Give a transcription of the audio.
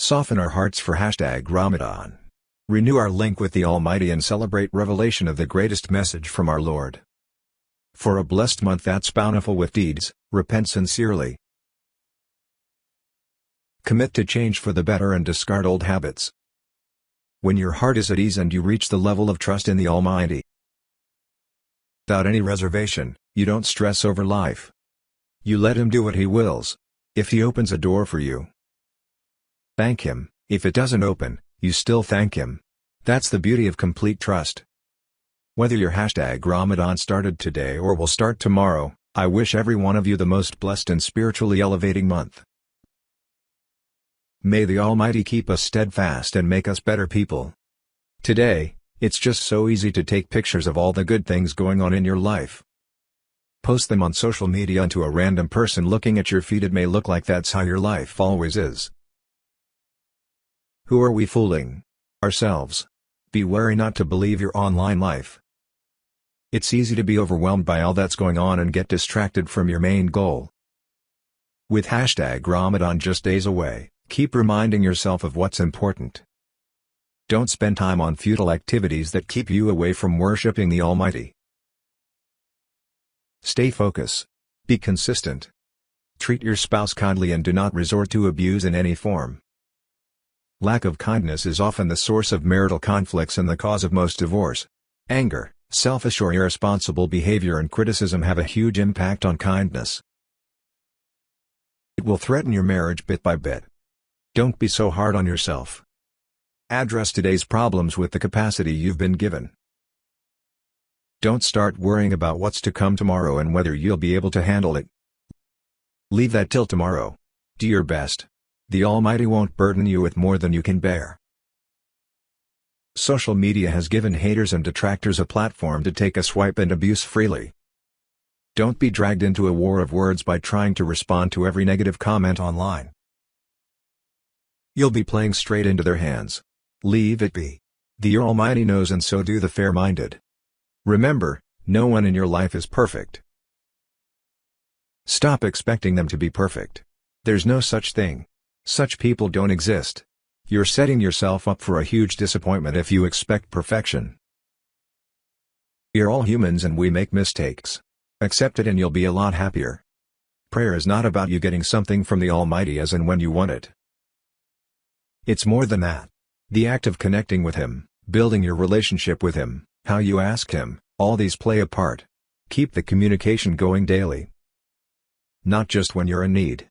Soften our hearts for #Ramadan. Renew our link with the Almighty and celebrate revelation of the greatest message from our Lord. For a blessed month that's bountiful with deeds, repent sincerely. Commit to change for the better and discard old habits. When your heart is at ease and you reach the level of trust in the Almighty, without any reservation, you don't stress over life. You let Him do what He wills. If He opens a door for you, thank Him. If it doesn't open, you still thank Him. That's the beauty of complete trust. Whether your #Ramadan started today or will start tomorrow, I wish every one of you the most blessed and spiritually elevating month. May the Almighty keep us steadfast and make us better people. Today, it's just so easy to take pictures of all the good things going on in your life. Post them on social media and to a random person looking at your feed it may look like that's how your life always is. Who are we fooling? Ourselves. Be wary not to believe your online life. It's easy to be overwhelmed by all that's going on and get distracted from your main goal. With #Ramadan just days away, keep reminding yourself of what's important. Don't spend time on futile activities that keep you away from worshipping the Almighty. Stay focused. Be consistent. Treat your spouse kindly and do not resort to abuse in any form. Lack of kindness is often the source of marital conflicts and the cause of most divorce. Anger, selfish or irresponsible behavior and criticism have a huge impact on kindness. It will threaten your marriage bit by bit. Don't be so hard on yourself. Address today's problems with the capacity you've been given. Don't start worrying about what's to come tomorrow and whether you'll be able to handle it. Leave that till tomorrow. Do your best. The Almighty won't burden you with more than you can bear. Social media has given haters and detractors a platform to take a swipe and abuse freely. Don't be dragged into a war of words by trying to respond to every negative comment online. You'll be playing straight into their hands. Leave it be. The Almighty knows and so do the fair-minded. Remember, no one in your life is perfect. Stop expecting them to be perfect. There's no such thing. Such people don't exist. You're setting yourself up for a huge disappointment if you expect perfection. We're all humans and we make mistakes. Accept it and you'll be a lot happier. Prayer is not about you getting something from the Almighty as and when you want it. It's more than that. The act of connecting with Him, building your relationship with Him, how you ask Him, all these play a part. Keep the communication going daily. Not just when you're in need,